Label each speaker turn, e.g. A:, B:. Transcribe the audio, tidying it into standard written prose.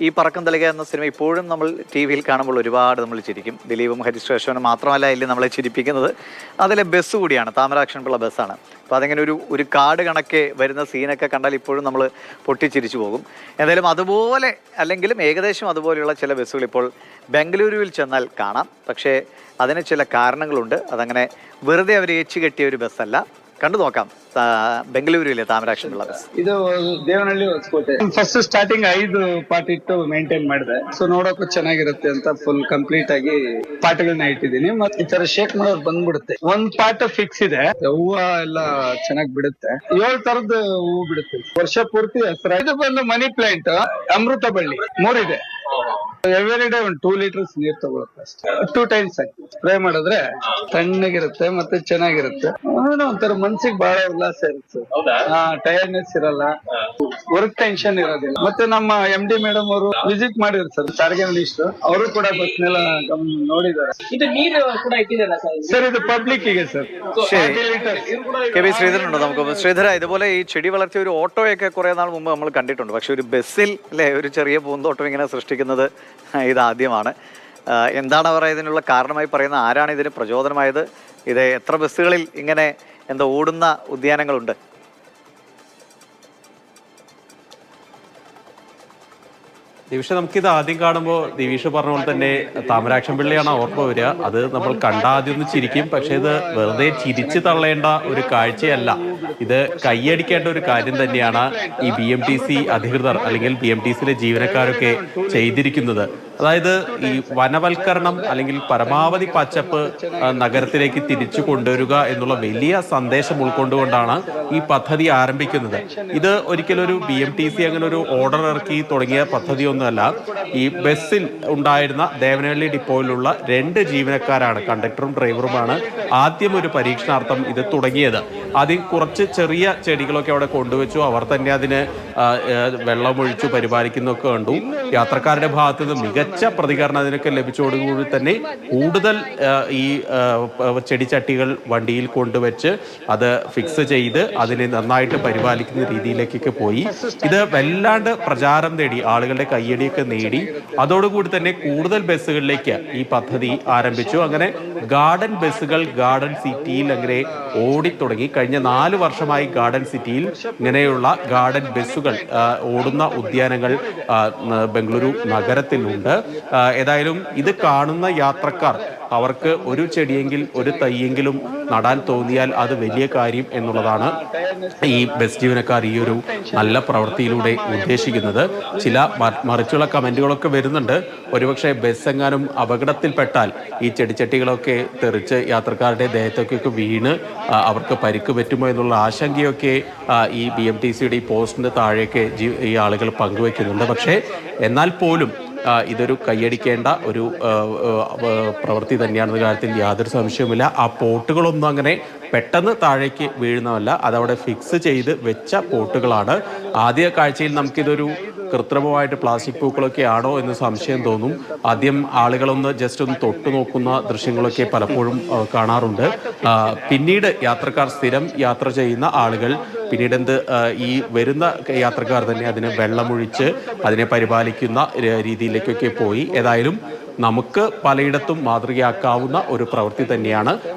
A: ഈ പറക്കം തളിക എന്ന സിനിമ ഇപ്പോഴും നമ്മൾ ടി വിയിൽ കാണുമ്പോൾ ഒരുപാട് നമ്മൾ ചിരിക്കും. ദിലീപും ഹരീഷ് അശോകനും മാത്രമല്ല ഇതിൽ നമ്മളെ ചിരിപ്പിക്കുന്നത് അതിലെ ബസ് കൂടിയാണ്, താമരാക്ഷൻപിള്ള ബസ്സാണ്. അപ്പോൾ അതിങ്ങനെ ഒരു കാട് കണക്കെ വരുന്ന സീനൊക്കെ കണ്ടാൽ ഇപ്പോഴും നമ്മൾ പൊട്ടിച്ചിരിച്ചു പോകും. എന്തായാലും അതുപോലെ അല്ലെങ്കിലും ഏകദേശം അതുപോലെയുള്ള ചില ബസ്സുകൾ ഇപ്പോൾ ബംഗളൂരുവിൽ ചെന്നാൽ കാണാം. പക്ഷേ അതിന് ചില കാരണങ്ങളുണ്ട്. അതങ്ങനെ വെറുതെ അവർ ഏച്ചു കെട്ടിയ ഒരു ബസ്സല്ല. കണ്ടു നോക്കാം ಬೆಂಗಳೂರಿലെ ತಾಮರಾಕ್ಷನ್ಪಿಳ್ಳ ಬಸ್.
B: ಇದು Devanahalli Hosakote. First starting 5 part ಇಟ್ಟು ಮೇಂಟೈನ್ ಮಾಡಿದೆ. ಸೊ ನೋಡೋಕು ಚೆನ್ನಾಗಿರುತ್ತೆ ಅಂತ ಫುಲ್ ಕಂಪ್ಲೀಟ್ ಆಗಿ ಪಾರ್ಟ್ಗಳನ್ನ ಇಟ್ಟಿದ್ದೀನಿ. ಮತ್ತೆ ಈ ತರ ಶೇಕ್ ಮಾಡೋದು ಬಂದ್ಬಿಡುತ್ತೆ. ಒಂದ್ ಪಾರ್ಟ್ ಫಿಕ್ಸ್ ಇದೆ, ಹೂವು ಎಲ್ಲ ಚೆನ್ನಾಗಿ ಬಿಡುತ್ತೆ. 7 ತರದ ಹೂವು ಬಿಡುತ್ತೆ ವರ್ಷ ಪೂರ್ತಿ. ಹೆಸರು ಇದು ಬಂದು ಮನಿ ಪ್ಲಾಂಟ್, ಅಮೃತ ಬಳ್ಳಿ 3 ಇದೆ. ಎವ್ರಿ ಡೇ 2 ಲೀಟರ್ಸ್ ನೀರ್ ತಗೊಳುತ್ತೆ ಅಷ್ಟೇ. 2 ಟೈಮ್ಸ್ ಸ್ಪ್ರೇ ಮಾಡಿದ್ರೆ ತಣ್ಣಗಿರುತ್ತೆ ಮತ್ತೆ ಚೆನ್ನಾಗಿರುತ್ತೆ. ಒಂಥರ ಮನ್ಸಿಗೆ ಬಹಳ ಉಲ್ಲಾಸ ಇರುತ್ತೆ. ಟೈರ್ಡ್ನೆಸ್ ಇರಲ್ಲ, ವರ್ಕ್ ಟೆನ್ಷನ್ ಇರೋದಿಲ್ಲ. ಮತ್ತೆ ನಮ್ಮ MD ಮೇಡಮ್ ಅವರು ವಿಸಿಟ್ ಮಾಡಿದ್ರು ಸರ್, ಸಾರಿಗೆ ಮಿನಿಸ್ಟರ್ ಅವರು ಕೂಡ ಬಸ್ ನೆಲ್ಲ ನೋಡಿದ್ದಾರೆ.
C: ಇದು ನೀರು ಕೂಡ ಇಟ್ಟಿದ್ದಾರೆ
B: സർ, ഇത് പബ്ലിക്കിಗೆ സർ.
A: കെ.വി. ശ്രീധരനുണ്ടോ? നമുക്ക് ശ്രീധര, ഇതുപോലെ ഈ ചെടി വളർത്തിയ ഒരു ഓട്ടോയൊക്കെ കുറെ നാൾ മുമ്പ് നമ്മൾ കണ്ടിട്ടുണ്ട്. പക്ഷെ ഒരു ബസ്സിൽ അല്ലെ ഒരു ചെറിയ പൂന്തോട്ടം ഇങ്ങനെ സൃഷ്ടിക്കുന്നത് ഇതാദ്യമാണ്. എന്താണ് അവർ ഇതിനുള്ള കാരണമായി പറയുന്നത്? ആരാണ് ഇതിന് പ്രചോദനമായത്? ഇത് എത്ര ബസ്സുകളിൽ ഇങ്ങനെ എന്താ ഓടുന്ന ഉദ്യാനങ്ങളുണ്ട്?
D: ദിവിഷ, നമുക്കിത് ആദ്യം കാണുമ്പോൾ ദിവിഷ പറഞ്ഞ പോലെ തന്നെ താമരാക്ഷൻപിള്ളയാണ് ഓർമ്മ വരിക. അത് നമ്മൾ കണ്ടാദ്യം ഒന്ന് ചിരിക്കും, പക്ഷെ ഇത് വെറുതെ ചിരിച്ചു തള്ളേണ്ട ഒരു കാഴ്ചയല്ല. ഇത് കൈയടിക്കേണ്ട ഒരു കാര്യം തന്നെയാണ് ഈ BMTC അധികൃതർ അല്ലെങ്കിൽ BMTCയിലെ ജീവനക്കാരൊക്കെ ചെയ്തിരിക്കുന്നത്. അതായത് ഈ വനവൽക്കരണം അല്ലെങ്കിൽ പരമാവധി പച്ചപ്പ് നഗരത്തിലേക്ക് തിരിച്ചു കൊണ്ടുവരിക എന്നുള്ള വലിയ സന്ദേശം ഉൾക്കൊണ്ടുകൊണ്ടാണ് ഈ പദ്ധതി ആരംഭിക്കുന്നത്. ഇത് ഒരിക്കലും ഒരു BMTC അങ്ങനെ ഒരു ഓർഡർ ഇറക്കി തുടങ്ങിയ പദ്ധതിയൊന്നുമല്ല. ഈ ബസ്സിൽ ഉണ്ടായിരുന്ന ദേവനഹള്ളി ഡിപ്പോയിലുള്ള 2 ജീവനക്കാരാണ്, കണ്ടക്ടറും ഡ്രൈവറുമാണ് ആദ്യം ഒരു പരീക്ഷണാർത്ഥം ഇത് തുടങ്ങിയത്. ആദ്യം കുറച്ച് ചെറിയ ചെടികളൊക്കെ അവിടെ കൊണ്ടുവച്ചു. അവർ തന്നെ അതിന് വെള്ളമൊഴിച്ചു പരിപാലിക്കുന്നൊക്കെ കണ്ടു. യാത്രക്കാരുടെ ഭാഗത്ത് നിന്ന് മികച്ച പ്രതികരണം അതിനൊക്കെ ലഭിച്ചതോടുകൂടി തന്നെ കൂടുതൽ ഈ ചെടിച്ചട്ടികൾ വണ്ടിയിൽ കൊണ്ടുവച്ച് അത് ഫിക്സ് ചെയ്ത് അതിനെ നന്നായിട്ട് പരിപാലിക്കുന്ന രീതിയിലേക്കൊക്കെ പോയി. ഇത് വല്ലാണ്ട് പ്രചാരം നേടി, ആളുകളുടെ കയ്യടിയൊക്കെ നേടി. അതോടുകൂടി തന്നെ കൂടുതൽ ബസ്സുകളിലേക്ക് ഈ പദ്ധതി ആരംഭിച്ചു. അങ്ങനെ ഗാർഡൻ ബസ്സുകൾ ഗാർഡൻ സിറ്റിയിൽ അങ്ങനെ ഓടിത്തുടങ്ങി. കഴിഞ്ഞ 4 വർഷമായി ഗാർഡൻ സിറ്റിയിൽ ഇങ്ങനെയുള്ള ഗാർഡൻ ബസ്സുകൾ ഓടുന്ന ഉദ്യാനങ്ങൾ ബംഗളൂരു നഗരത്തിലുണ്ട്. ഏതായാലും ഇത് കാണുന്ന യാത്രക്കാർ അവർക്ക് ഒരു ചെടിയെങ്കിൽ ഒരു തൈയെങ്കിലും നടാൻ തോന്നിയാൽ അത് വലിയ കാര്യം എന്നുള്ളതാണ് ഈ ബസ് ജീവനക്കാർ ഈ ഒരു നല്ല പ്രവൃത്തിയിലൂടെ ഉദ്ദേശിക്കുന്നത്. ചില മറിച്ചുള്ള കമന്റുകളൊക്കെ വരുന്നുണ്ട്. ഒരുപക്ഷെ ബസ് എങ്ങാനും അപകടത്തിൽപ്പെട്ടാൽ ഈ ചെടിച്ചട്ടികളൊക്കെ തെറിച്ച് യാത്രക്കാരുടെ ദേഹത്തൊക്കെ വീണ് അവർക്ക് പരിക്ക് പറ്റുമോ എന്നുള്ള ആശങ്കയൊക്കെ ഈ BMTCയുടെ ഈ പോസ്റ്റിന് താഴെയൊക്കെ ഈ ആളുകൾ പങ്കുവെക്കുന്നുണ്ട്. പക്ഷേ എന്നാൽ പോലും ഇതൊരു കൈയടിക്കേണ്ട ഒരു പ്രവൃത്തി തന്നെയാണെന്ന കാര്യത്തിൽ യാതൊരു സംശയവുമില്ല. ആ പോട്ടുകളൊന്നും അങ്ങനെ പെട്ടെന്ന് താഴേക്ക് വീഴുന്നതല്ല, അതവിടെ ഫിക്സ് ചെയ്ത് വെച്ച പോട്ടുകളാണ്. ആദ്യ കാഴ്ചയിൽ നമുക്കിതൊരു കൃത്രിമമായിട്ട് പ്ലാസ്റ്റിക് പൂക്കളൊക്കെ ആണോ എന്ന് സംശയം തോന്നും. ആദ്യം ആളുകളൊന്ന് ജസ്റ്റ് ഒന്ന് തൊട്ടു നോക്കുന്ന ദൃശ്യങ്ങളൊക്കെ പലപ്പോഴും കാണാറുണ്ട്. പിന്നീട് യാത്രക്കാർ, സ്ഥിരം യാത്ര ചെയ്യുന്ന ആളുകൾ പിന്നീട് ഈ വരുന്ന യാത്രക്കാർ തന്നെ അതിനെ വെള്ളമൊഴിച്ച് അതിനെ പരിപാലിക്കുന്ന രീതിയിലേക്കൊക്കെ പോയി. ഏതായാലും നമുക്ക് പലയിടത്തും മാതൃകയാക്കാവുന്ന ഒരു പ്രവൃത്തി തന്നെയാണ്.